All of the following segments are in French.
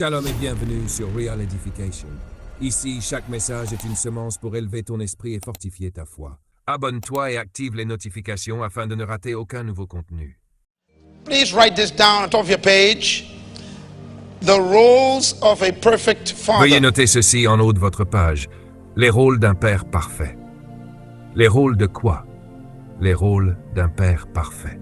Shalom et bienvenue sur Real Edification. Ici, chaque message est une semence pour élever ton esprit et fortifier ta foi. Abonne-toi et active les notifications afin de ne rater aucun nouveau contenu. Please write this down on top of your page. The roles of a perfect Veuillez father. noter ceci en haut de votre page. Les rôles d'un père parfait. Les rôles de quoi? Les rôles d'un père parfait.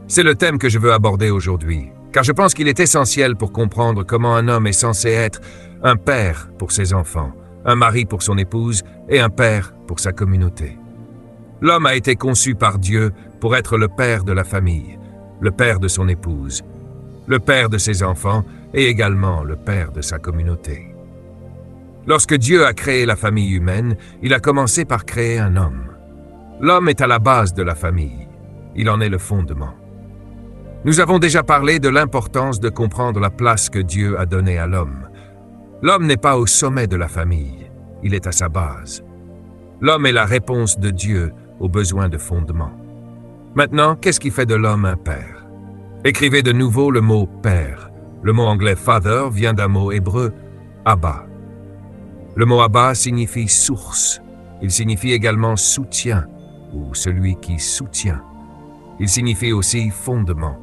C'est le thème que je veux aborder aujourd'hui, car je pense qu'il est essentiel pour comprendre comment un homme est censé être un père pour ses enfants, un mari pour son épouse et un père pour sa communauté. L'homme a été conçu par Dieu pour être le père de la famille, le père de son épouse, le père de ses enfants et également le père de sa communauté. Lorsque Dieu a créé la famille humaine, il a commencé par créer un homme. L'homme est à la base de la famille. Il en est le fondement. Nous avons déjà parlé de l'importance de comprendre la place que Dieu a donnée à l'homme. L'homme n'est pas au sommet de la famille, il est à sa base. L'homme est la réponse de Dieu aux besoins de fondement. Maintenant, qu'est-ce qui fait de l'homme un père? Écrivez de nouveau le mot « père ». Le mot anglais « father » vient d'un mot hébreu « Abba ». Le mot « Abba » signifie « source ». Il signifie également « soutien » ou « celui qui soutient ». Il signifie aussi « fondement ».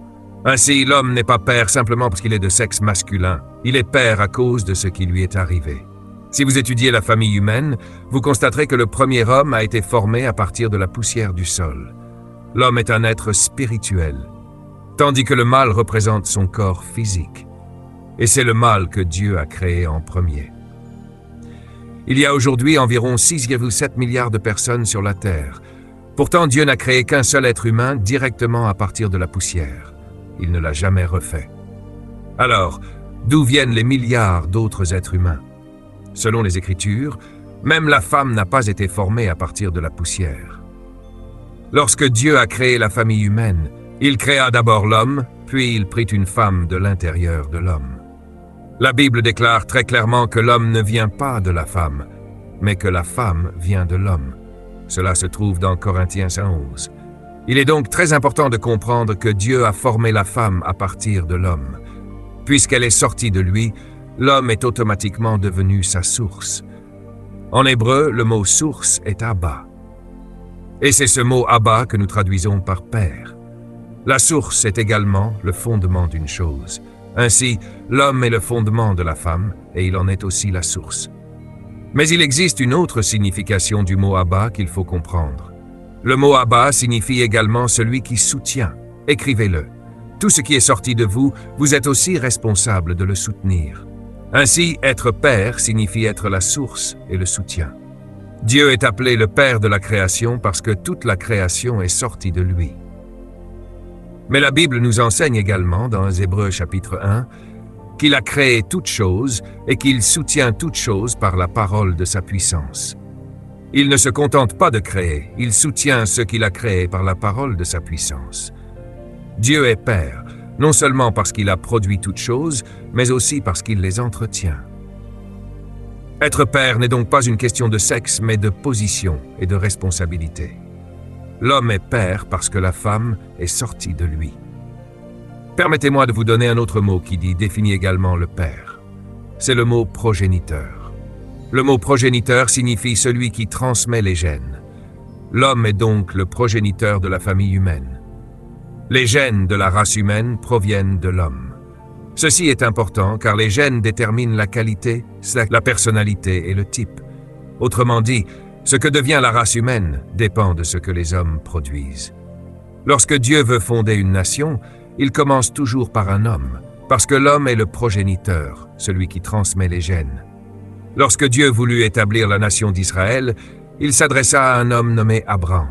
Ainsi, l'homme n'est pas père simplement parce qu'il est de sexe masculin. Il est père à cause de ce qui lui est arrivé. Si vous étudiez la famille humaine, vous constaterez que le premier homme a été formé à partir de la poussière du sol. L'homme est un être spirituel, tandis que le mâle représente son corps physique. Et c'est le mâle que Dieu a créé en premier. Il y a aujourd'hui environ 6,7 milliards de personnes sur la Terre. Pourtant, Dieu n'a créé qu'un seul être humain directement à partir de la poussière. Il ne l'a jamais refait. Alors, d'où viennent les milliards d'autres êtres humains? Selon les Écritures, même la femme n'a pas été formée à partir de la poussière. Lorsque Dieu a créé la famille humaine, il créa d'abord l'homme, puis il prit une femme de l'intérieur de l'homme. La Bible déclare très clairement que l'homme ne vient pas de la femme, mais que la femme vient de l'homme. Cela se trouve dans Corinthiens 11. Il est donc très important de comprendre que Dieu a formé la femme à partir de l'homme. Puisqu'elle est sortie de lui, l'homme est automatiquement devenu sa source. En hébreu, le mot « source » est « Abba ». Et c'est ce mot « Abba » que nous traduisons par « père ». La source est également le fondement d'une chose. Ainsi, l'homme est le fondement de la femme et il en est aussi la source. Mais il existe une autre signification du mot « Abba » qu'il faut comprendre. Le mot « Abba » signifie également celui qui soutient. Écrivez-le. Tout ce qui est sorti de vous, vous êtes aussi responsable de le soutenir. Ainsi, être père signifie être la source et le soutien. Dieu est appelé le père de la création parce que toute la création est sortie de lui. Mais la Bible nous enseigne également, dans Hébreux chapitre 1, qu'il a créé toutes choses et qu'il soutient toutes choses par la parole de sa puissance. Il ne se contente pas de créer, il soutient ce qu'il a créé par la parole de sa puissance. Dieu est Père, non seulement parce qu'il a produit toutes choses, mais aussi parce qu'il les entretient. Être père n'est donc pas une question de sexe, mais de position et de responsabilité. L'homme est père parce que la femme est sortie de lui. Permettez-moi de vous donner un autre mot qui définit également le père. C'est le mot progéniteur. Le mot progéniteur signifie celui qui transmet les gènes. L'homme est donc le progéniteur de la famille humaine. Les gènes de la race humaine proviennent de l'homme. Ceci est important car les gènes déterminent la qualité, la personnalité et le type. Autrement dit, ce que devient la race humaine dépend de ce que les hommes produisent. Lorsque Dieu veut fonder une nation, il commence toujours par un homme, parce que l'homme est le progéniteur, celui qui transmet les gènes. Lorsque Dieu voulut établir la nation d'Israël, il s'adressa à un homme nommé Abraham.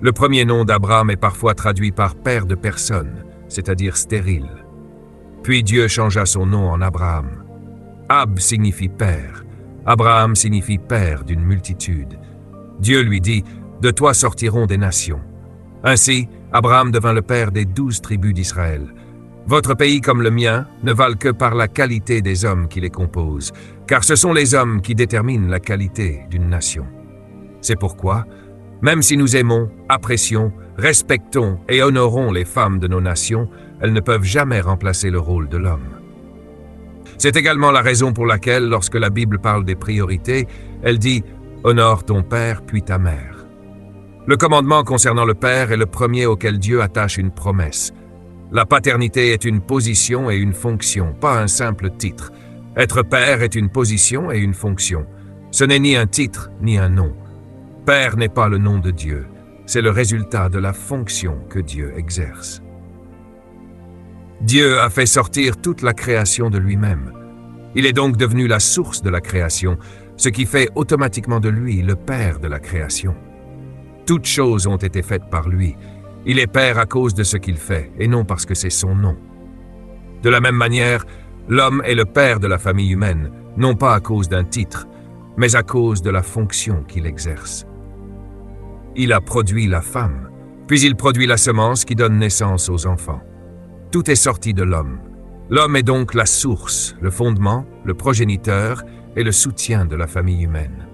Le premier nom d'Abraham est parfois traduit par « père de personne », c'est-à-dire stérile. Puis Dieu changea son nom en Abraham. Ab signifie père. Abraham signifie père d'une multitude. Dieu lui dit « De toi sortiront des nations ». Ainsi, Abraham devint le père des 12 tribus d'Israël. Votre pays comme le mien ne valent que par la qualité des hommes qui les composent, car ce sont les hommes qui déterminent la qualité d'une nation. C'est pourquoi, même si nous aimons, apprécions, respectons et honorons les femmes de nos nations, elles ne peuvent jamais remplacer le rôle de l'homme. C'est également la raison pour laquelle, lorsque la Bible parle des priorités, elle dit « Honore ton père puis ta mère ». Le commandement concernant le père est le premier auquel Dieu attache une promesse. La paternité est une position et une fonction, pas un simple titre. Être père est une position et une fonction. Ce n'est ni un titre ni un nom. Père n'est pas le nom de Dieu, c'est le résultat de la fonction que Dieu exerce. Dieu a fait sortir toute la création de lui-même. Il est donc devenu la source de la création, ce qui fait automatiquement de lui le Père de la création. Toutes choses ont été faites par lui. Il est Père à cause de ce qu'il fait, et non parce que c'est son nom. De la même manière, l'homme est le Père de la famille humaine, non pas à cause d'un titre, mais à cause de la fonction qu'il exerce. Il a produit la femme, puis il produit la semence qui donne naissance aux enfants. Tout est sorti de l'homme. L'homme est donc la source, le fondement, le progéniteur et le soutien de la famille humaine.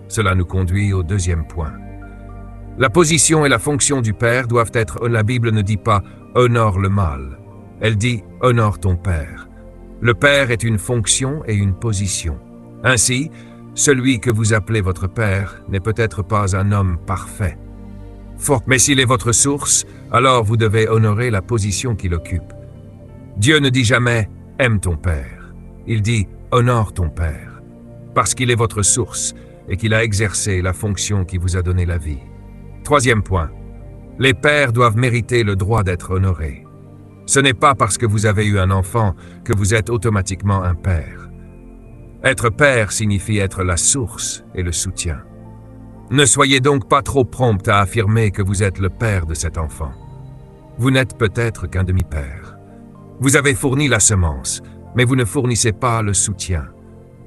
Cela nous conduit au deuxième point. La position et la fonction du père doivent être, la Bible ne dit pas « honore le mâle », elle dit « honore ton père ». Le père est une fonction et une position. Ainsi, celui que vous appelez votre père n'est peut-être pas un homme parfait. Mais s'il est votre source, alors vous devez honorer la position qu'il occupe. Dieu ne dit jamais « aime ton père », il dit « honore ton père », parce qu'il est votre source et qu'il a exercé la fonction qui vous a donné la vie. Troisième point, les pères doivent mériter le droit d'être honorés. Ce n'est pas parce que vous avez eu un enfant que vous êtes automatiquement un père. Être père signifie être la source et le soutien. Ne soyez donc pas trop prompt à affirmer que vous êtes le père de cet enfant. Vous n'êtes peut-être qu'un demi-père. Vous avez fourni la semence, mais vous ne fournissez pas le soutien.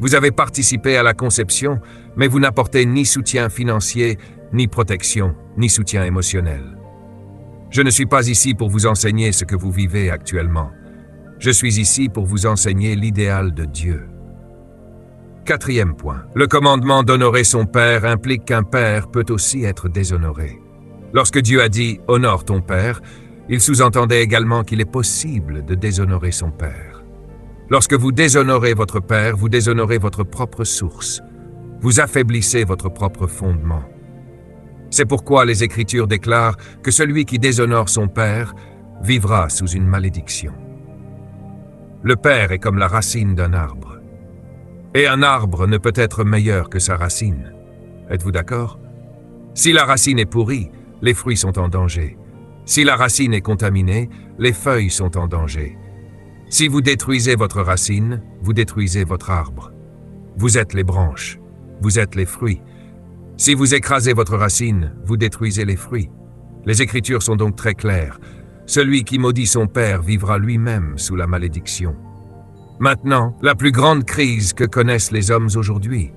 Vous avez participé à la conception, mais vous n'apportez ni soutien financier, ni protection, ni soutien émotionnel. Je ne suis pas ici pour vous enseigner ce que vous vivez actuellement. Je suis ici pour vous enseigner l'idéal de Dieu. Quatrième point. Le commandement d'honorer son père implique qu'un père peut aussi être déshonoré. Lorsque Dieu a dit « honore ton père », il sous-entendait également qu'il est possible de déshonorer son père. Lorsque vous déshonorez votre père, vous déshonorez votre propre source. Vous affaiblissez votre propre fondement. C'est pourquoi les Écritures déclarent que celui qui déshonore son père vivra sous une malédiction. Le père est comme la racine d'un arbre. Et un arbre ne peut être meilleur que sa racine. Êtes-vous d'accord? Si la racine est pourrie, les fruits sont en danger. Si la racine est contaminée, les feuilles sont en danger. Si vous détruisez votre racine, vous détruisez votre arbre. Vous êtes les branches, vous êtes les fruits. Si vous écrasez votre racine, vous détruisez les fruits. Les Écritures sont donc très claires. Celui qui maudit son père vivra lui-même sous la malédiction. Maintenant, la plus grande crise que connaissent les hommes aujourd'hui,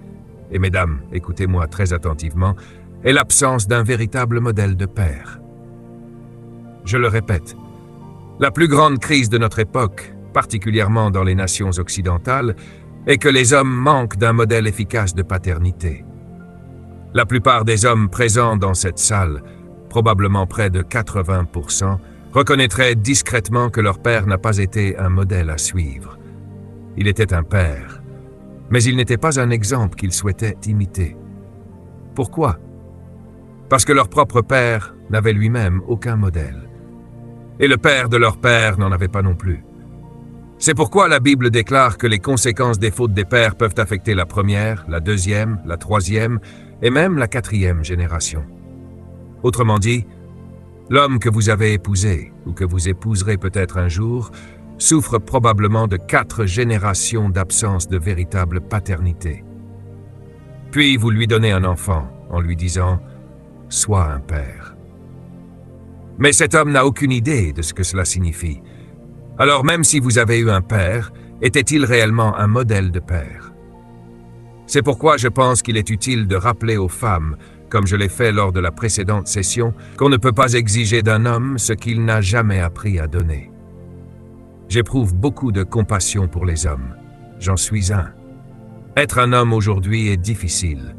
et mesdames, écoutez-moi très attentivement, est l'absence d'un véritable modèle de père. Je le répète, la plus grande crise de notre époque, particulièrement dans les nations occidentales, est que les hommes manquent d'un modèle efficace de paternité. La plupart des hommes présents dans cette salle, probablement près de 80%, reconnaîtraient discrètement que leur père n'a pas été un modèle à suivre. Il était un père, mais il n'était pas un exemple qu'ils souhaitaient imiter. Pourquoi? Parce que leur propre père n'avait lui-même aucun modèle. Et le père de leur père n'en avait pas non plus. C'est pourquoi la Bible déclare que les conséquences des fautes des pères peuvent affecter la première, la deuxième, la troisième et même la quatrième génération. Autrement dit, l'homme que vous avez épousé ou que vous épouserez peut-être un jour souffre probablement de 4 générations d'absence de véritable paternité. Puis vous lui donnez un enfant en lui disant « Sois un père ». Mais cet homme n'a aucune idée de ce que cela signifie. Alors même si vous avez eu un père, était-il réellement un modèle de père? C'est pourquoi je pense qu'il est utile de rappeler aux femmes, comme je l'ai fait lors de la précédente session, qu'on ne peut pas exiger d'un homme ce qu'il n'a jamais appris à donner. J'éprouve beaucoup de compassion pour les hommes. J'en suis un. Être un homme aujourd'hui est difficile.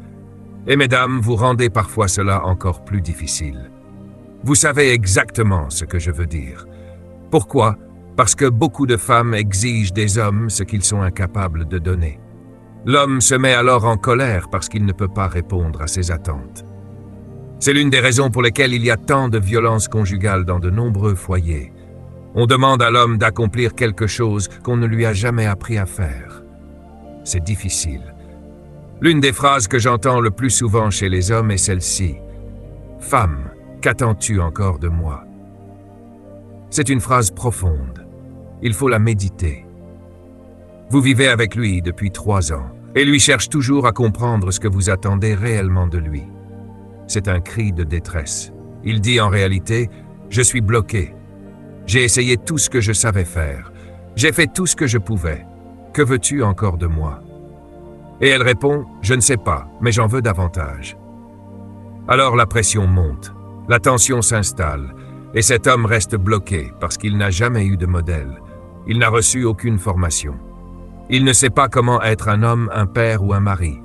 Et mesdames, vous rendez parfois cela encore plus difficile. Vous savez exactement ce que je veux dire. Pourquoi? Parce que beaucoup de femmes exigent des hommes ce qu'ils sont incapables de donner. L'homme se met alors en colère parce qu'il ne peut pas répondre à ses attentes. C'est l'une des raisons pour lesquelles il y a tant de violences conjugales dans de nombreux foyers. On demande à l'homme d'accomplir quelque chose qu'on ne lui a jamais appris à faire. C'est difficile. L'une des phrases que j'entends le plus souvent chez les hommes est celle-ci. « Femme, qu'attends-tu encore de moi ?» C'est une phrase profonde. Il faut la méditer. Vous vivez avec lui depuis 3 ans et lui cherche toujours à comprendre ce que vous attendez réellement de lui. C'est un cri de détresse. Il dit en réalité « Je suis bloqué. J'ai essayé tout ce que je savais faire. J'ai fait tout ce que je pouvais. Que veux-tu encore de moi ?» Et elle répond « Je ne sais pas, mais j'en veux davantage. » Alors la pression monte, la tension s'installe, et cet homme reste bloqué parce qu'il n'a jamais eu de modèle. Il n'a reçu aucune formation. Il ne sait pas comment être un homme, un père ou un mari.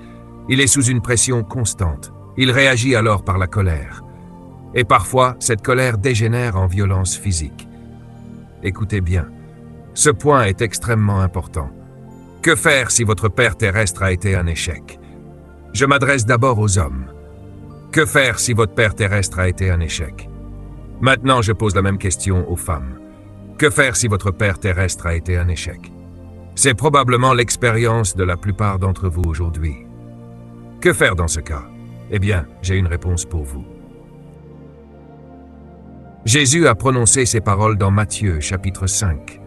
Il est sous une pression constante. Il réagit alors par la colère. Et parfois, cette colère dégénère en violence physique. Écoutez bien, ce point est extrêmement important. Que faire si votre père terrestre a été un échec? Je m'adresse d'abord aux hommes. Que faire si votre père terrestre a été un échec? Maintenant, je pose la même question aux femmes. Que faire si votre père terrestre a été un échec? C'est probablement l'expérience de la plupart d'entre vous aujourd'hui. Que faire dans ce cas? Eh bien, j'ai une réponse pour vous. Jésus a prononcé ces paroles dans Matthieu, chapitre 5.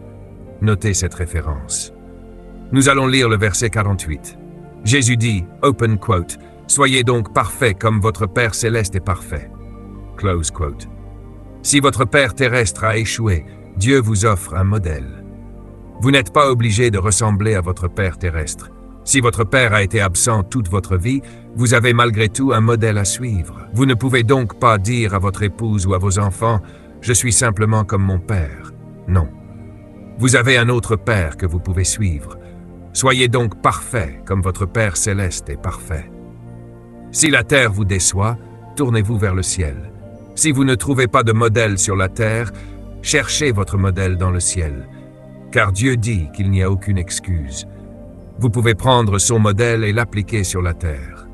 Notez cette référence. Nous allons lire le verset 48. Jésus dit, open quote, « Soyez donc parfaits comme votre Père céleste est parfait. » Close quote. Si votre Père terrestre a échoué, Dieu vous offre un modèle. Vous n'êtes pas obligé de ressembler à votre Père terrestre. Si votre Père a été absent toute votre vie, vous avez malgré tout un modèle à suivre. Vous ne pouvez donc pas dire à votre épouse ou à vos enfants « Je suis simplement comme mon Père ». Non. Vous avez un autre Père que vous pouvez suivre. Soyez donc parfaits comme votre Père céleste est parfait. Si la terre vous déçoit, tournez-vous vers le ciel. Si vous ne trouvez pas de modèle sur la terre, cherchez votre modèle dans le ciel. Car Dieu dit qu'il n'y a aucune excuse. Vous pouvez prendre son modèle et l'appliquer sur la terre.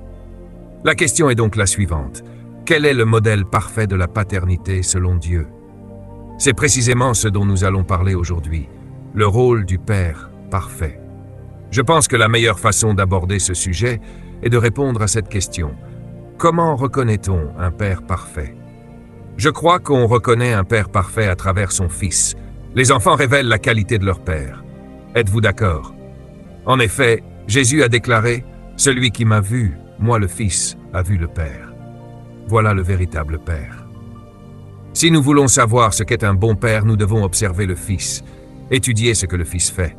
La question est donc la suivante. Quel est le modèle parfait de la paternité selon Dieu? C'est précisément ce dont nous allons parler aujourd'hui, le rôle du Père parfait. Je pense que la meilleure façon d'aborder ce sujet est de répondre à cette question. Comment reconnaît-on un Père parfait? Je crois qu'on reconnaît un Père parfait à travers son Fils. Les enfants révèlent la qualité de leur Père. Êtes-vous d'accord? En effet, Jésus a déclaré « Celui qui m'a vu, moi le Fils, a vu le Père. » Voilà le véritable Père. Si nous voulons savoir ce qu'est un bon Père, nous devons observer le Fils, étudier ce que le Fils fait,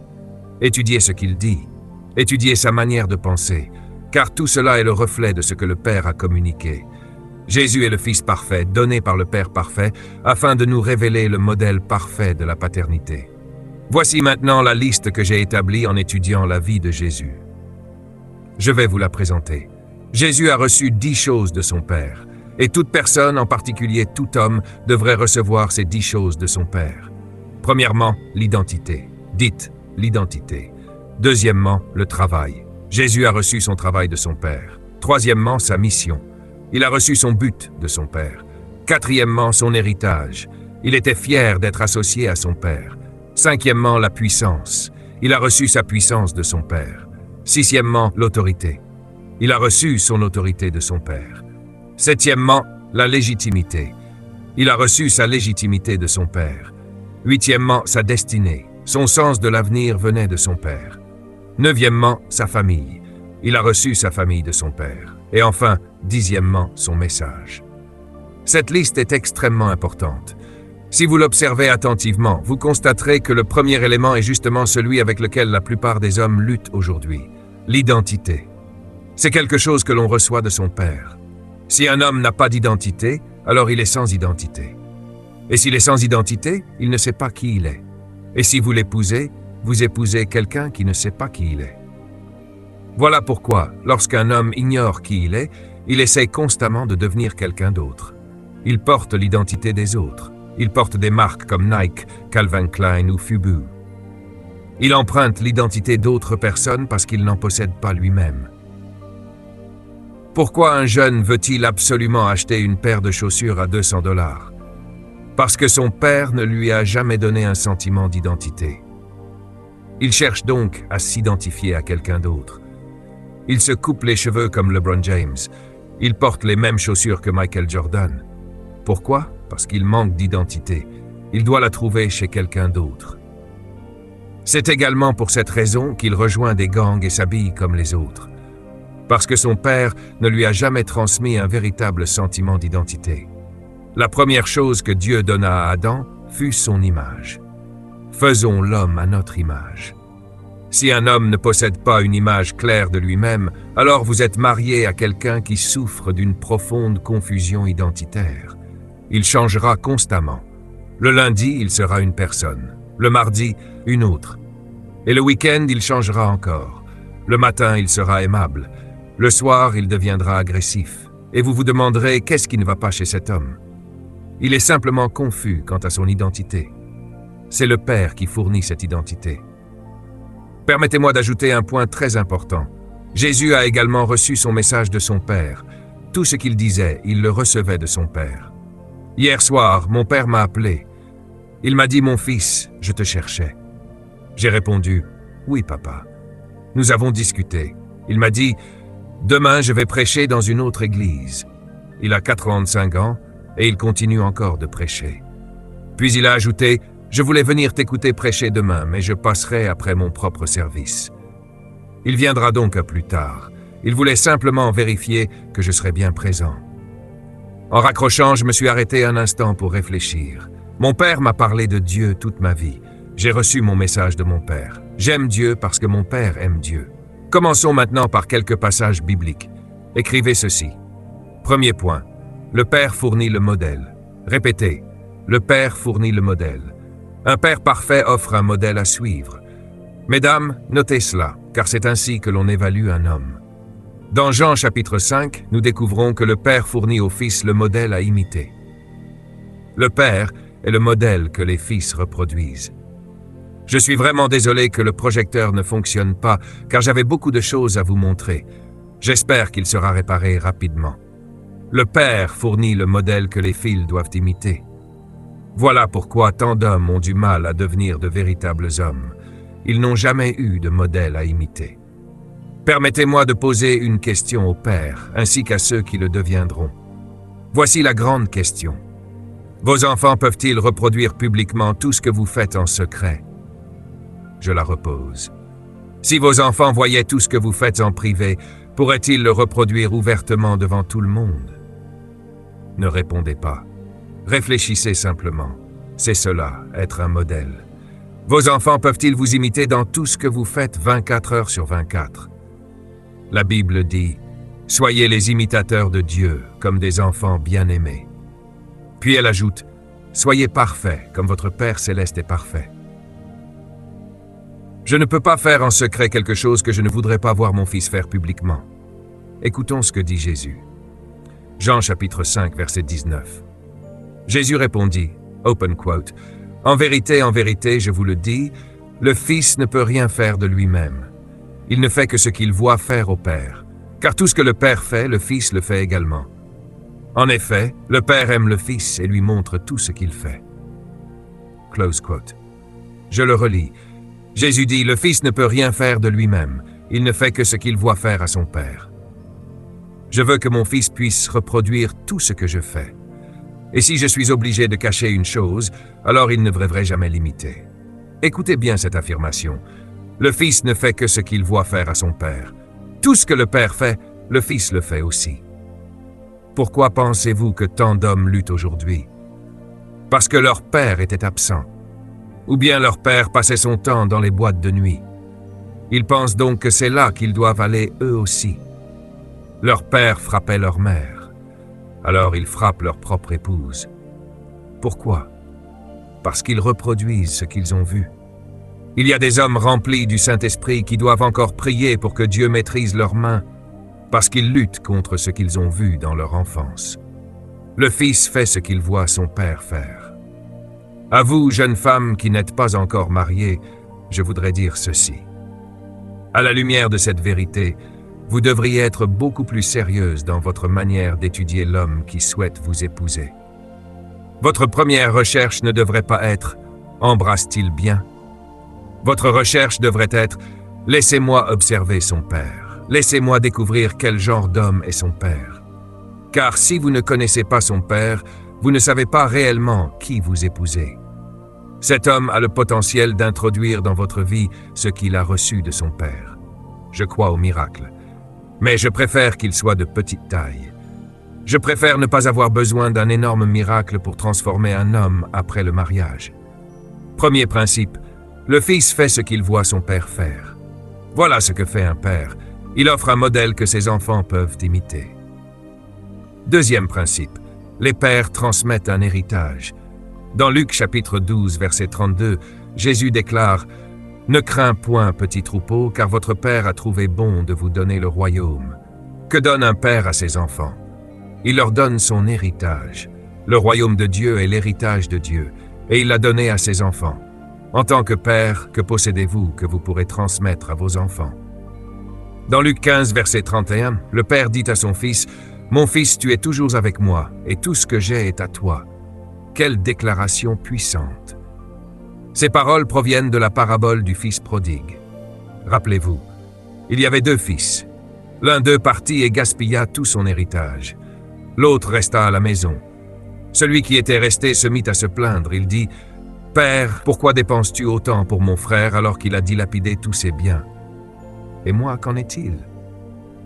étudier ce qu'il dit, étudier sa manière de penser, car tout cela est le reflet de ce que le Père a communiqué. Jésus est le Fils parfait, donné par le Père parfait, afin de nous révéler le modèle parfait de la paternité. Voici maintenant la liste que j'ai établie en étudiant la vie de Jésus. Je vais vous la présenter. Jésus a reçu 10 choses de son Père, et toute personne, en particulier tout homme, devrait recevoir ces 10 choses de son Père. Premièrement, l'identité. Dites l'identité. Deuxièmement, le travail. Jésus a reçu son travail de son Père. Troisièmement, sa mission. Il a reçu son but de son Père. Quatrièmement, son héritage. Il était fier d'être associé à son Père. Cinquièmement, la puissance. Il a reçu sa puissance de son Père. Sixièmement, l'autorité. Il a reçu son autorité de son Père. Septièmement, la légitimité. Il a reçu sa légitimité de son Père. Huitièmement, sa destinée. Son sens de l'avenir venait de son Père. Neuvièmement, sa famille. Il a reçu sa famille de son Père. Et enfin, dixièmement, son message. Cette liste est extrêmement importante. Si vous l'observez attentivement, vous constaterez que le premier élément est justement celui avec lequel la plupart des hommes luttent aujourd'hui, l'identité. C'est quelque chose que l'on reçoit de son Père. Si un homme n'a pas d'identité, alors il est sans identité. Et s'il est sans identité, il ne sait pas qui il est. Et si vous l'épousez, vous épousez quelqu'un qui ne sait pas qui il est. Voilà pourquoi, lorsqu'un homme ignore qui il essaie constamment de devenir quelqu'un d'autre. Il porte l'identité des autres. Il porte des marques comme Nike, Calvin Klein ou Fubu. Il emprunte l'identité d'autres personnes parce qu'il n'en possède pas lui-même. Pourquoi un jeune veut-il absolument acheter une paire de chaussures à 200 $? Parce que son père ne lui a jamais donné un sentiment d'identité. Il cherche donc à s'identifier à quelqu'un d'autre. Il se coupe les cheveux comme LeBron James. Il porte les mêmes chaussures que Michael Jordan. Pourquoi? Parce qu'il manque d'identité. Il doit la trouver chez quelqu'un d'autre. C'est également pour cette raison qu'il rejoint des gangs et s'habille comme les autres. Parce que son père ne lui a jamais transmis un véritable sentiment d'identité. La première chose que Dieu donna à Adam fut son image. Faisons l'homme à notre image. Si un homme ne possède pas une image claire de lui-même, alors vous êtes marié à quelqu'un qui souffre d'une profonde confusion identitaire. Il changera constamment. Le lundi, il sera une personne. Le mardi, une autre. Et le week-end, il changera encore. Le matin, il sera aimable. Le soir, il deviendra agressif. Et vous vous demanderez qu'est-ce qui ne va pas chez cet homme. Il est simplement confus quant à son identité. C'est le Père qui fournit cette identité. Permettez-moi d'ajouter un point très important. Jésus a également reçu son message de son Père. Tout ce qu'il disait, il le recevait de son Père. Hier soir, mon Père m'a appelé. Il m'a dit « Mon fils, je te cherchais ». J'ai répondu « Oui, papa ». Nous avons discuté. Il m'a dit « Demain, je vais prêcher dans une autre église ». Il a 85 ans et il continue encore de prêcher. Puis il a ajouté « Je voulais venir t'écouter prêcher demain, mais je passerai après mon propre service ». Il viendra donc à plus tard. Il voulait simplement vérifier que je serais bien présent. En raccrochant, je me suis arrêté un instant pour réfléchir. Mon père m'a parlé de Dieu toute ma vie. J'ai reçu mon message de mon père. J'aime Dieu parce que mon père aime Dieu. Commençons maintenant par quelques passages bibliques. Écrivez ceci. Premier point. Le Père fournit le modèle. Répétez. Le Père fournit le modèle. Un Père parfait offre un modèle à suivre. Mesdames, notez cela, car c'est ainsi que l'on évalue un homme. Dans Jean chapitre 5, nous découvrons que le Père fournit au Fils le modèle à imiter. Le Père est le modèle que les fils reproduisent. Je suis vraiment désolé que le projecteur ne fonctionne pas, car j'avais beaucoup de choses à vous montrer. J'espère qu'il sera réparé rapidement. Le Père fournit le modèle que les fils doivent imiter. Voilà pourquoi tant d'hommes ont du mal à devenir de véritables hommes. Ils n'ont jamais eu de modèle à imiter. Permettez-moi de poser une question au Père, ainsi qu'à ceux qui le deviendront. Voici la grande question. Vos enfants peuvent-ils reproduire publiquement tout ce que vous faites en secret? Je la repose. Si vos enfants voyaient tout ce que vous faites en privé, pourraient-ils le reproduire ouvertement devant tout le monde? Ne répondez pas. Réfléchissez simplement. C'est cela, être un modèle. Vos enfants peuvent-ils vous imiter dans tout ce que vous faites 24 heures sur 24? La Bible dit « Soyez les imitateurs de Dieu comme des enfants bien-aimés ». Puis elle ajoute « Soyez parfaits comme votre Père céleste est parfait ». Je ne peux pas faire en secret quelque chose que je ne voudrais pas voir mon fils faire publiquement. Écoutons ce que dit Jésus. Jean chapitre 5, verset 19. Jésus répondit, open quote, « En vérité, je vous le dis, le Fils ne peut rien faire de lui-même. Il ne fait que ce qu'il voit faire au Père. Car tout ce que le Père fait, le Fils le fait également. En effet, le Père aime le Fils et lui montre tout ce qu'il fait. » Close quote. Je le relis. Jésus dit, « Le Fils ne peut rien faire de lui-même. Il ne fait que ce qu'il voit faire à son Père. Je veux que mon Fils puisse reproduire tout ce que je fais. Et si je suis obligé de cacher une chose, alors il ne devrait jamais l'imiter. » Écoutez bien cette affirmation. Le Fils ne fait que ce qu'il voit faire à son Père. Tout ce que le Père fait, le Fils le fait aussi. Pourquoi pensez-vous que tant d'hommes luttent aujourd'hui? Parce que leur Père était absent. Ou bien leur Père passait son temps dans les boîtes de nuit. Ils pensent donc que c'est là qu'ils doivent aller eux aussi. Leur Père frappait leur mère. Alors ils frappent leur propre épouse. Pourquoi? Parce qu'ils reproduisent ce qu'ils ont vu. Il y a des hommes remplis du Saint-Esprit qui doivent encore prier pour que Dieu maîtrise leurs mains, parce qu'ils luttent contre ce qu'ils ont vu dans leur enfance. Le Fils fait ce qu'il voit son Père faire. À vous, jeunes femmes qui n'êtes pas encore mariées, je voudrais dire ceci. À la lumière de cette vérité, vous devriez être beaucoup plus sérieuse dans votre manière d'étudier l'homme qui souhaite vous épouser. Votre première recherche ne devrait pas être « embrasse-t-il bien ?» Votre recherche devrait être « laissez-moi observer son père, laissez-moi découvrir quel genre d'homme est son père. » Car si vous ne connaissez pas son père, vous ne savez pas réellement qui vous épousez. Cet homme a le potentiel d'introduire dans votre vie ce qu'il a reçu de son père. Je crois au miracle, mais je préfère qu'il soit de petite taille. Je préfère ne pas avoir besoin d'un énorme miracle pour transformer un homme après le mariage. Premier principe, le fils fait ce qu'il voit son père faire. Voilà ce que fait un père. Il offre un modèle que ses enfants peuvent imiter. Deuxième principe, les pères transmettent un héritage. Dans Luc chapitre 12, verset 32, Jésus déclare « Ne crains point, petit troupeau, car votre Père a trouvé bon de vous donner le royaume. » Que donne un père à ses enfants? Il leur donne son héritage. Le royaume de Dieu est l'héritage de Dieu, et il l'a donné à ses enfants. En tant que père, que possédez-vous que vous pourrez transmettre à vos enfants? Dans Luc 15, verset 31, le père dit à son fils « Mon fils, tu es toujours avec moi, et tout ce que j'ai est à toi. » Quelle déclaration puissante! Ces paroles proviennent de la parabole du fils prodigue. Rappelez-vous, il y avait deux fils. L'un d'eux partit et gaspilla tout son héritage. L'autre resta à la maison. Celui qui était resté se mit à se plaindre. Il dit « Père, pourquoi dépenses-tu autant pour mon frère alors qu'il a dilapidé tous ses biens? Et moi, qu'en est-il »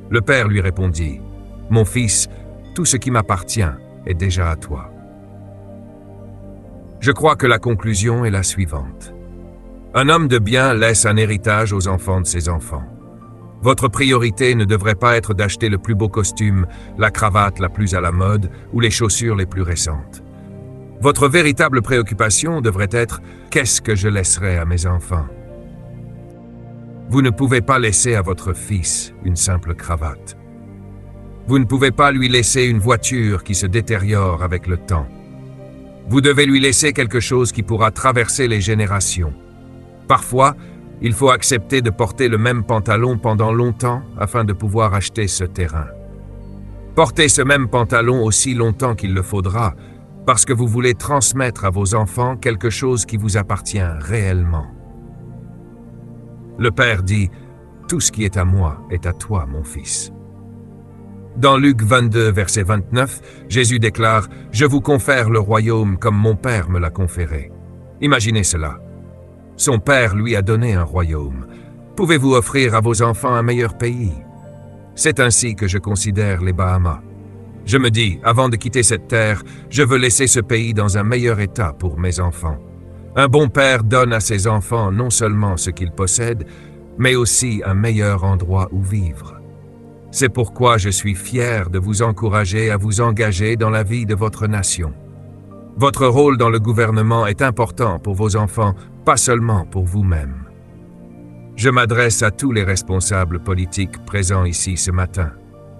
Le père lui répondit « Mon fils, tout ce qui m'appartient est déjà à toi. » Je crois que la conclusion est la suivante. Un homme de bien laisse un héritage aux enfants de ses enfants. Votre priorité ne devrait pas être d'acheter le plus beau costume, la cravate la plus à la mode ou les chaussures les plus récentes. Votre véritable préoccupation devrait être « Qu'est-ce que je laisserai à mes enfants ?» Vous ne pouvez pas laisser à votre fils une simple cravate. Vous ne pouvez pas lui laisser une voiture qui se détériore avec le temps. Vous devez lui laisser quelque chose qui pourra traverser les générations. Parfois, il faut accepter de porter le même pantalon pendant longtemps afin de pouvoir acheter ce terrain. Portez ce même pantalon aussi longtemps qu'il le faudra, parce que vous voulez transmettre à vos enfants quelque chose qui vous appartient réellement. Le Père dit « Tout ce qui est à moi est à toi, mon fils. » Dans Luc 22, verset 29, Jésus déclare « Je vous confère le royaume comme mon Père me l'a conféré. » Imaginez cela. Son Père lui a donné un royaume. Pouvez-vous offrir à vos enfants un meilleur pays? C'est ainsi que je considère les Bahamas. Je me dis, avant de quitter cette terre, je veux laisser ce pays dans un meilleur état pour mes enfants. Un bon père donne à ses enfants non seulement ce qu'ils possèdent, mais aussi un meilleur endroit où vivre. C'est pourquoi je suis fier de vous encourager à vous engager dans la vie de votre nation. Votre rôle dans le gouvernement est important pour vos enfants, pas seulement pour vous-même. Je m'adresse à tous les responsables politiques présents ici ce matin.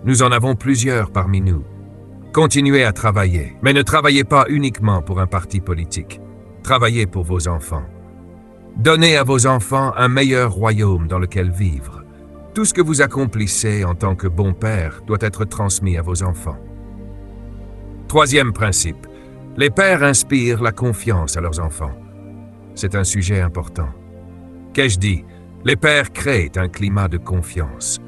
Nous en avons plusieurs parmi nous. Continuez à travailler, mais ne travaillez pas uniquement pour un parti politique. Travaillez pour vos enfants. Donnez à vos enfants un meilleur royaume dans lequel vivre. Tout ce que vous accomplissez en tant que bon père doit être transmis à vos enfants. Troisième principe, les pères inspirent la confiance à leurs enfants. C'est un sujet important. Qu'ai-je dit? Les pères créent un climat de confiance.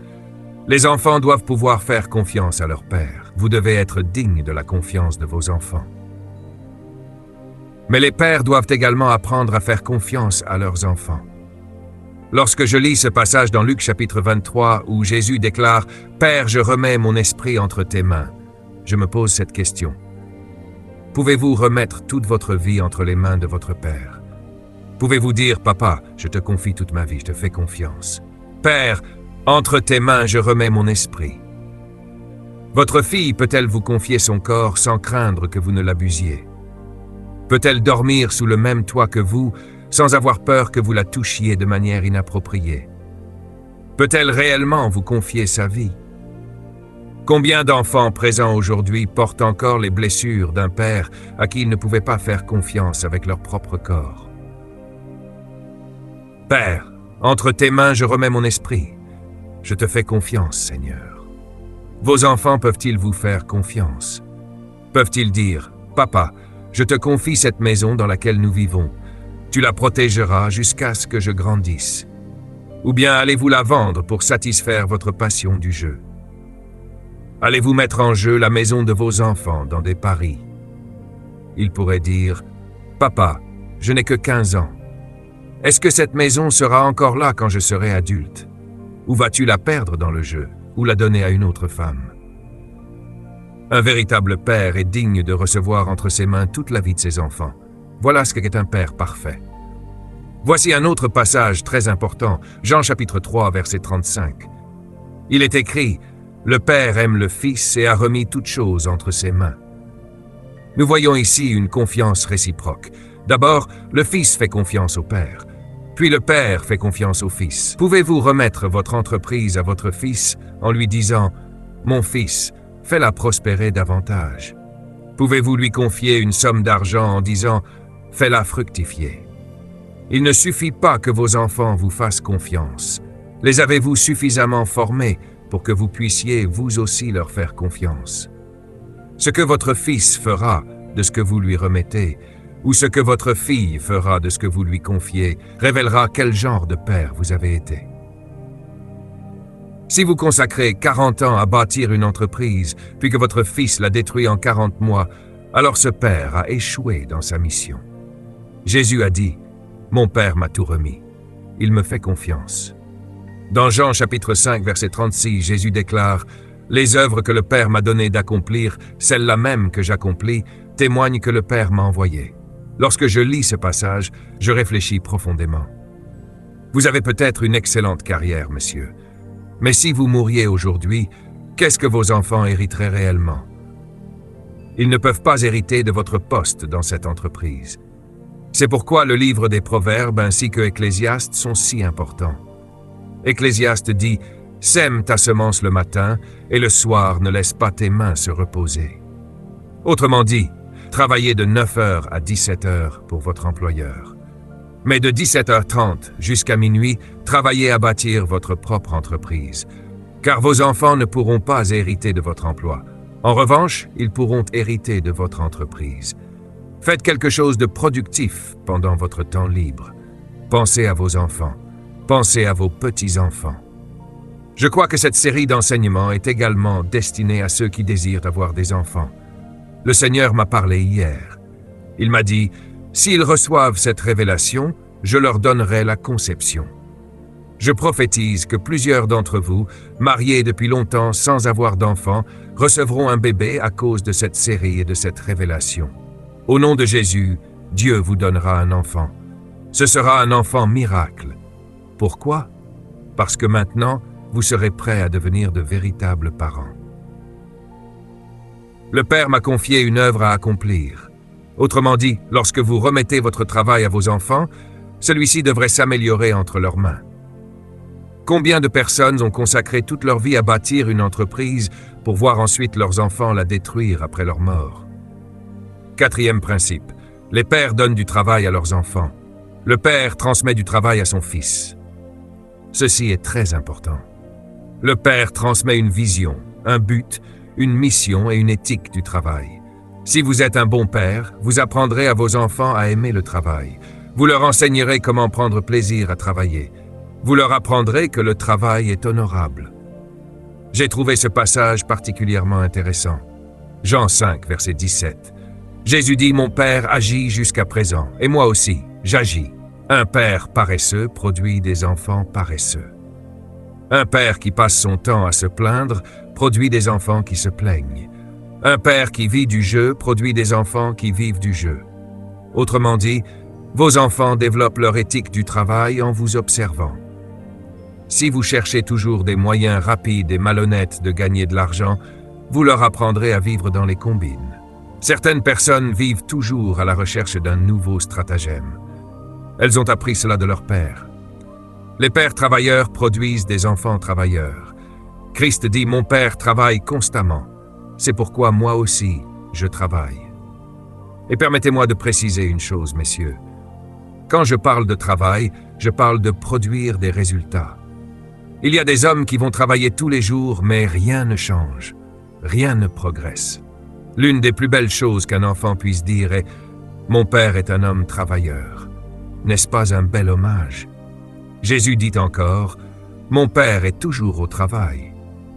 Les enfants doivent pouvoir faire confiance à leur père. Vous devez être digne de la confiance de vos enfants. Mais les pères doivent également apprendre à faire confiance à leurs enfants. Lorsque je lis ce passage dans Luc chapitre 23 où Jésus déclare « Père, je remets mon esprit entre tes mains », je me pose cette question. Pouvez-vous remettre toute votre vie entre les mains de votre Père? Pouvez-vous dire « Papa, je te confie toute ma vie, je te fais confiance. Père, entre tes mains, je remets mon esprit. » Votre fille peut-elle vous confier son corps sans craindre que vous ne l'abusiez? Peut-elle dormir sous le même toit que vous sans avoir peur que vous la touchiez de manière inappropriée? Peut-elle réellement vous confier sa vie? Combien d'enfants présents aujourd'hui portent encore les blessures d'un père à qui ils ne pouvaient pas faire confiance avec leur propre corps? Père, entre tes mains je remets mon esprit. Je te fais confiance, Seigneur. Vos enfants peuvent-ils vous faire confiance? Peuvent-ils dire, « Papa, je te confie cette maison dans laquelle nous vivons. Tu la protégeras jusqu'à ce que je grandisse. » Ou bien allez-vous la vendre pour satisfaire votre passion du jeu? Allez-vous mettre en jeu la maison de vos enfants dans des paris? Ils pourraient dire, « Papa, je n'ai que 15 ans. Est-ce que cette maison sera encore là quand je serai adulte? Ou vas-tu la perdre dans le jeu, ou la donner à une autre femme? » Un véritable père est digne de recevoir entre ses mains toute la vie de ses enfants. Voilà ce qu'est un père parfait. Voici un autre passage très important, Jean chapitre 3, verset 35. Il est écrit, « Le Père aime le Fils et a remis toutes choses entre ses mains. » Nous voyons ici une confiance réciproque. D'abord, le Fils fait confiance au Père. Puis le Père fait confiance au Fils. Pouvez-vous remettre votre entreprise à votre Fils en lui disant, « Mon Fils, fais-la prospérer davantage. » Pouvez-vous lui confier une somme d'argent en disant, « Fais-la fructifier. » Il ne suffit pas que vos enfants vous fassent confiance. Les avez-vous suffisamment formés pour que vous puissiez vous aussi leur faire confiance? Ce que votre fils fera de ce que vous lui remettez, ou ce que votre fille fera de ce que vous lui confiez, révélera quel genre de père vous avez été. Si vous consacrez 40 ans à bâtir une entreprise, puis que votre fils la détruit en 40 mois, alors ce père a échoué dans sa mission. Jésus a dit, « Mon Père m'a tout remis. Il me fait confiance. » Dans Jean chapitre 5, verset 36, Jésus déclare, « Les œuvres que le Père m'a donné d'accomplir, celles-là même que j'accomplis, témoignent que le Père m'a envoyé. » Lorsque je lis ce passage, je réfléchis profondément. Vous avez peut-être une excellente carrière, monsieur. Mais si vous mouriez aujourd'hui, qu'est-ce que vos enfants hériteraient réellement? Ils ne peuvent pas hériter de votre poste dans cette entreprise. C'est pourquoi le livre des Proverbes ainsi que Ecclésiaste sont si importants. Ecclésiaste dit « Sème ta semence le matin, et le soir ne laisse pas tes mains se reposer. » Autrement dit, travaillez de 9h à 17h pour votre employeur. Mais de 17h30 jusqu'à minuit, travaillez à bâtir votre propre entreprise. Car vos enfants ne pourront pas hériter de votre emploi. En revanche, ils pourront hériter de votre entreprise. Faites quelque chose de productif pendant votre temps libre. Pensez à vos enfants. Pensez à vos petits-enfants. Je crois que cette série d'enseignements est également destinée à ceux qui désirent avoir des enfants. Le Seigneur m'a parlé hier. Il m'a dit, « S'ils reçoivent cette révélation, je leur donnerai la conception. » Je prophétise que plusieurs d'entre vous, mariés depuis longtemps sans avoir d'enfants, recevront un bébé à cause de cette série et de cette révélation. Au nom de Jésus, Dieu vous donnera un enfant. Ce sera un enfant miracle. Pourquoi? Parce que maintenant, vous serez prêts à devenir de véritables parents. Le Père m'a confié une œuvre à accomplir. Autrement dit, lorsque vous remettez votre travail à vos enfants, celui-ci devrait s'améliorer entre leurs mains. Combien de personnes ont consacré toute leur vie à bâtir une entreprise pour voir ensuite leurs enfants la détruire après leur mort? Quatrième principe, les pères donnent du travail à leurs enfants. Le père transmet du travail à son fils. Ceci est très important. Le père transmet une vision, un but, une mission et une éthique du travail. Si vous êtes un bon père, vous apprendrez à vos enfants à aimer le travail. Vous leur enseignerez comment prendre plaisir à travailler. Vous leur apprendrez que le travail est honorable. J'ai trouvé ce passage particulièrement intéressant. Jean 5, verset 17. Jésus dit, « Mon Père agit jusqu'à présent, et moi aussi, j'agis. Un père paresseux produit des enfants paresseux. Un père qui passe son temps à se plaindre produit des enfants qui se plaignent. Un père qui vit du jeu produit des enfants qui vivent du jeu. Autrement dit, vos enfants développent leur éthique du travail en vous observant. Si vous cherchez toujours des moyens rapides et malhonnêtes de gagner de l'argent, vous leur apprendrez à vivre dans les combines. Certaines personnes vivent toujours à la recherche d'un nouveau stratagème. Elles ont appris cela de leur père. Les pères travailleurs produisent des enfants travailleurs. Christ dit, mon Père travaille constamment. C'est pourquoi moi aussi, je travaille. Et permettez-moi de préciser une chose, messieurs. Quand je parle de travail, je parle de produire des résultats. Il y a des hommes qui vont travailler tous les jours, mais rien ne change. Rien ne progresse. L'une des plus belles choses qu'un enfant puisse dire est « Mon père est un homme travailleur ». N'est-ce pas un bel hommage? Jésus dit encore « Mon père est toujours au travail ».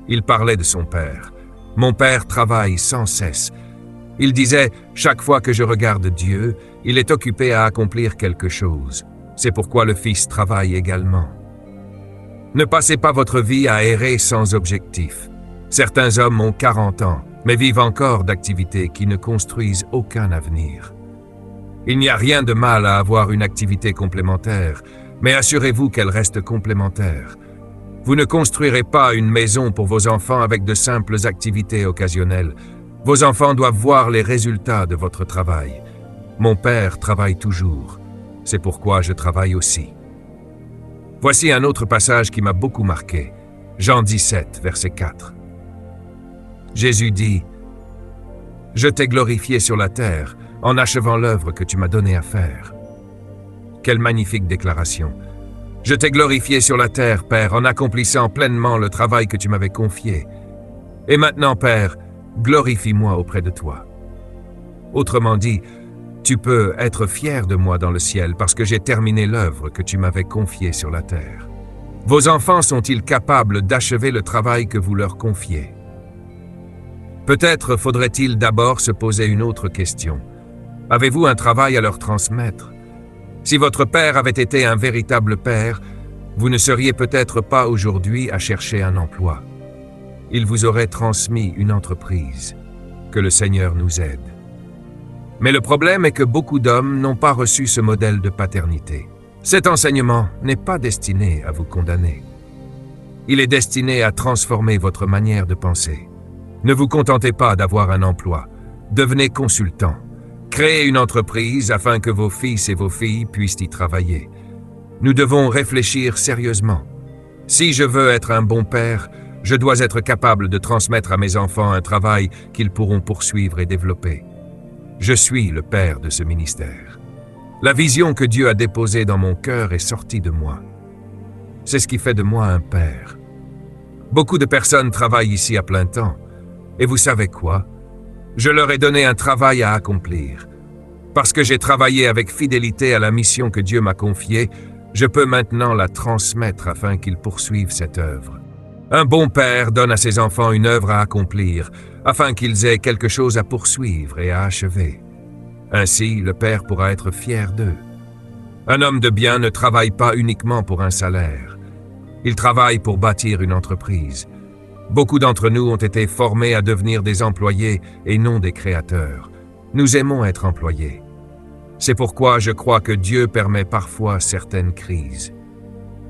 Il parlait de son père. « Mon père travaille sans cesse ». Il disait « Chaque fois que je regarde Dieu, il est occupé à accomplir quelque chose. C'est pourquoi le Fils travaille également. » Ne passez pas votre vie à errer sans objectif. Certains hommes ont 40 ans, mais vivent encore d'activités qui ne construisent aucun avenir. Il n'y a rien de mal à avoir une activité complémentaire, mais assurez-vous qu'elle reste complémentaire. Vous ne construirez pas une maison pour vos enfants avec de simples activités occasionnelles. Vos enfants doivent voir les résultats de votre travail. Mon père travaille toujours. C'est pourquoi je travaille aussi. Voici un autre passage qui m'a beaucoup marqué. Jean 17, verset 4. Jésus dit « Je t'ai glorifié sur la terre en achevant l'œuvre que tu m'as donné à faire. » Quelle magnifique déclaration. « Je t'ai glorifié sur la terre, Père, en accomplissant pleinement le travail que tu m'avais confié. Et maintenant, Père, glorifie-moi auprès de toi. » Autrement dit, tu peux être fier de moi dans le ciel parce que j'ai terminé l'œuvre que tu m'avais confiée sur la terre. Vos enfants sont-ils capables d'achever le travail que vous leur confiez? Peut-être faudrait-il d'abord se poser une autre question. Avez-vous un travail à leur transmettre? Si votre père avait été un véritable père, vous ne seriez peut-être pas aujourd'hui à chercher un emploi. Il vous aurait transmis une entreprise. Que le Seigneur nous aide. Mais le problème est que beaucoup d'hommes n'ont pas reçu ce modèle de paternité. Cet enseignement n'est pas destiné à vous condamner. Il est destiné à transformer votre manière de penser. Ne vous contentez pas d'avoir un emploi. Devenez consultant. Créez une entreprise afin que vos fils et vos filles puissent y travailler. Nous devons réfléchir sérieusement. Si je veux être un bon père, je dois être capable de transmettre à mes enfants un travail qu'ils pourront poursuivre et développer. Je suis le père de ce ministère. La vision que Dieu a déposée dans mon cœur est sortie de moi. C'est ce qui fait de moi un père. Beaucoup de personnes travaillent ici à plein temps. Et vous savez quoi? Je leur ai donné un travail à accomplir. Parce que j'ai travaillé avec fidélité à la mission que Dieu m'a confiée, je peux maintenant la transmettre afin qu'ils poursuivent cette œuvre. Un bon père donne à ses enfants une œuvre à accomplir, afin qu'ils aient quelque chose à poursuivre et à achever. Ainsi, le père pourra être fier d'eux. Un homme de bien ne travaille pas uniquement pour un salaire. Il travaille pour bâtir une entreprise. Beaucoup d'entre nous ont été formés à devenir des employés et non des créateurs. Nous aimons être employés. C'est pourquoi je crois que Dieu permet parfois certaines crises.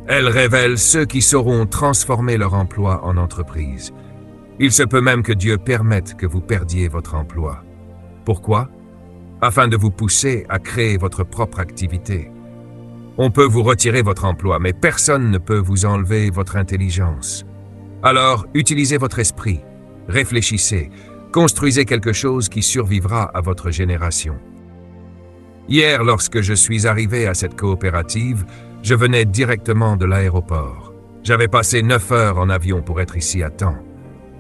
Elles révèlent ceux qui sauront transformer leur emploi en entreprise. Il se peut même que Dieu permette que vous perdiez votre emploi. Pourquoi? Afin de vous pousser à créer votre propre activité. On peut vous retirer votre emploi, mais personne ne peut vous enlever votre intelligence. Alors, utilisez votre esprit, réfléchissez, construisez quelque chose qui survivra à votre génération. Hier, lorsque je suis arrivé à cette coopérative, je venais directement de l'aéroport. J'avais passé 9 heures en avion pour être ici à temps.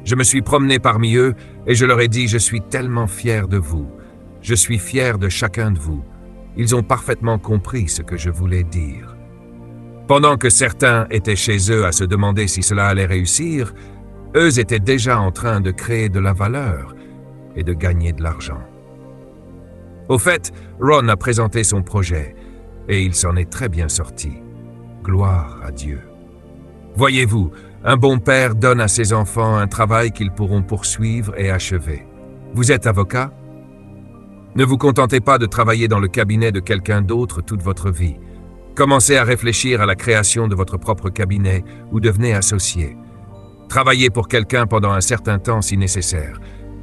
Je me suis promené parmi eux et je leur ai dit « Je suis tellement fier de vous. Je suis fier de chacun de vous. » Ils ont parfaitement compris ce que je voulais dire. Pendant que certains étaient chez eux à se demander si cela allait réussir, eux étaient déjà en train de créer de la valeur et de gagner de l'argent. Au fait, Ron a présenté son projet et il s'en est très bien sorti. Gloire à Dieu. Voyez-vous, un bon père donne à ses enfants un travail qu'ils pourront poursuivre et achever. Vous êtes avocat? Ne vous contentez pas de travailler dans le cabinet de quelqu'un d'autre toute votre vie. Commencez à réfléchir à la création de votre propre cabinet ou devenez associé. Travaillez pour quelqu'un pendant un certain temps si nécessaire,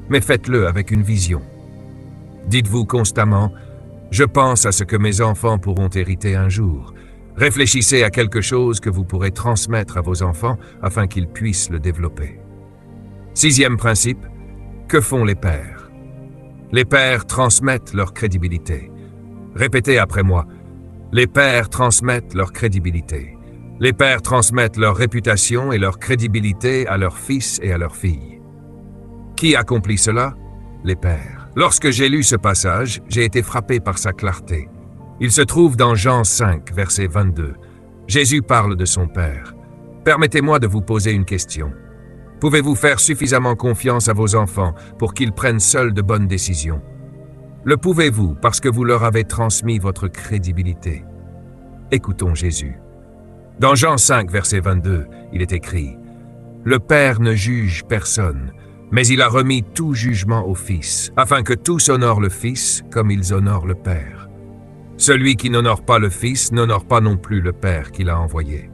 mais faites-le avec une vision. Dites-vous constamment « Je pense à ce que mes enfants pourront hériter un jour ». Réfléchissez à quelque chose que vous pourrez transmettre à vos enfants afin qu'ils puissent le développer. 6e principe, que font les pères? Les pères transmettent leur crédibilité. Répétez après moi. Les pères transmettent leur crédibilité. Les pères transmettent leur réputation et leur crédibilité à leurs fils et à leurs filles. Qui accomplit cela? Les pères. Lorsque j'ai lu ce passage, j'ai été frappé par sa clarté. Il se trouve dans Jean 5, verset 22. Jésus parle de son Père. Permettez-moi de vous poser une question. Pouvez-vous faire suffisamment confiance à vos enfants pour qu'ils prennent seuls de bonnes décisions? Le pouvez-vous parce que vous leur avez transmis votre crédibilité? Écoutons Jésus. Dans Jean 5, verset 22, il est écrit « Le Père ne juge personne, mais il a remis tout jugement au Fils, afin que tous honorent le Fils comme ils honorent le Père. Celui qui n'honore pas le Fils n'honore pas non plus le Père qui l'a envoyé. »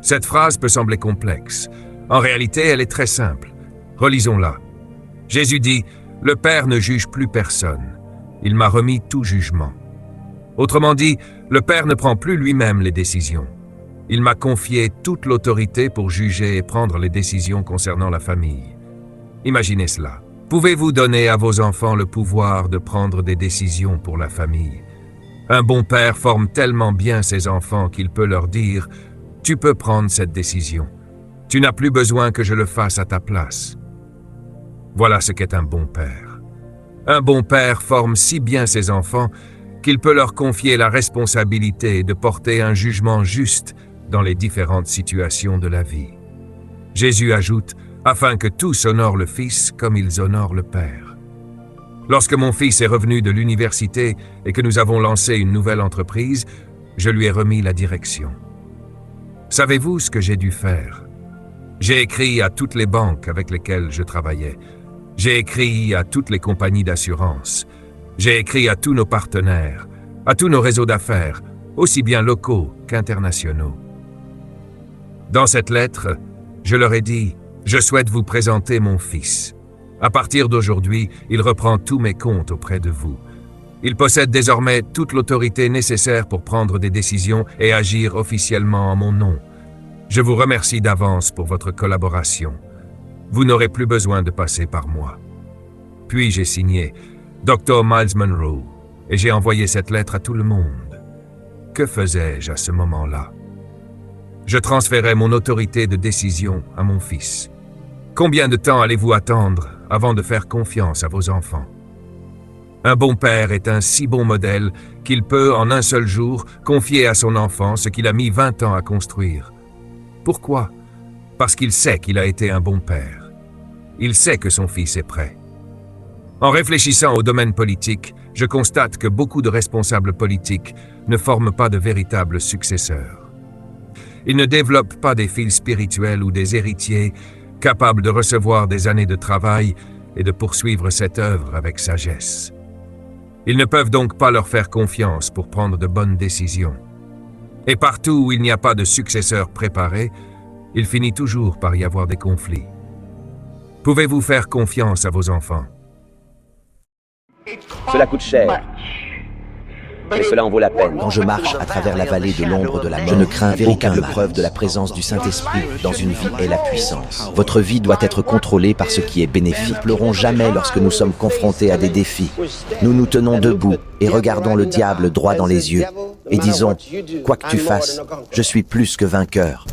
Cette phrase peut sembler complexe. En réalité, elle est très simple. Relisons-la. Jésus dit « Le Père ne juge plus personne. Il m'a remis tout jugement. » Autrement dit, le Père ne prend plus lui-même les décisions. Il m'a confié toute l'autorité pour juger et prendre les décisions concernant la famille. Imaginez cela. Pouvez-vous donner à vos enfants le pouvoir de prendre des décisions pour la famille? Un bon père forme tellement bien ses enfants qu'il peut leur dire « Tu peux prendre cette décision. Tu n'as plus besoin que je le fasse à ta place. » Voilà ce qu'est un bon père. Un bon père forme si bien ses enfants qu'il peut leur confier la responsabilité de porter un jugement juste dans les différentes situations de la vie. Jésus ajoute « afin que tous honorent le Fils comme ils honorent le Père. » Lorsque mon fils est revenu de l'université et que nous avons lancé une nouvelle entreprise, je lui ai remis la direction. Savez-vous ce que j'ai dû faire? J'ai écrit à toutes les banques avec lesquelles je travaillais. J'ai écrit à toutes les compagnies d'assurance. J'ai écrit à tous nos partenaires, à tous nos réseaux d'affaires, aussi bien locaux qu'internationaux. Dans cette lettre, je leur ai dit « Je souhaite vous présenter mon fils. À partir d'aujourd'hui, il reprend tous mes comptes auprès de vous. Il possède désormais toute l'autorité nécessaire pour prendre des décisions et agir officiellement en mon nom. Je vous remercie d'avance pour votre collaboration. Vous n'aurez plus besoin de passer par moi. » Puis j'ai signé Dr. Miles Monroe et j'ai envoyé cette lettre à tout le monde. Que faisais-je à ce moment-là? Je transférais mon autorité de décision à mon fils. Combien de temps allez-vous attendre avant de faire confiance à vos enfants? Un bon père est un si bon modèle qu'il peut, en un seul jour, confier à son enfant ce qu'il a mis 20 ans à construire. Pourquoi? Parce qu'il sait qu'il a été un bon père. Il sait que son fils est prêt. En réfléchissant au domaine politique, je constate que beaucoup de responsables politiques ne forment pas de véritables successeurs. Ils ne développent pas des fils spirituels ou des héritiers capables de recevoir des années de travail et de poursuivre cette œuvre avec sagesse. Ils ne peuvent donc pas leur faire confiance pour prendre de bonnes décisions. Et partout où il n'y a pas de successeur préparé, il finit toujours par y avoir des conflits. Pouvez-vous faire confiance à vos enfants? Cela coûte cher, mais cela en vaut la peine. Quand je marche à travers la vallée de l'ombre de la mort, je ne crains véritable preuve de la présence du Saint-Esprit dans une vie est la puissance. Votre vie doit être contrôlée par ce qui est bénéfique. Ne pleurons jamais lorsque nous sommes confrontés à des défis. Nous nous tenons debout et regardons le diable droit dans les yeux et disons « Quoi que tu fasses, je suis plus que vainqueur ».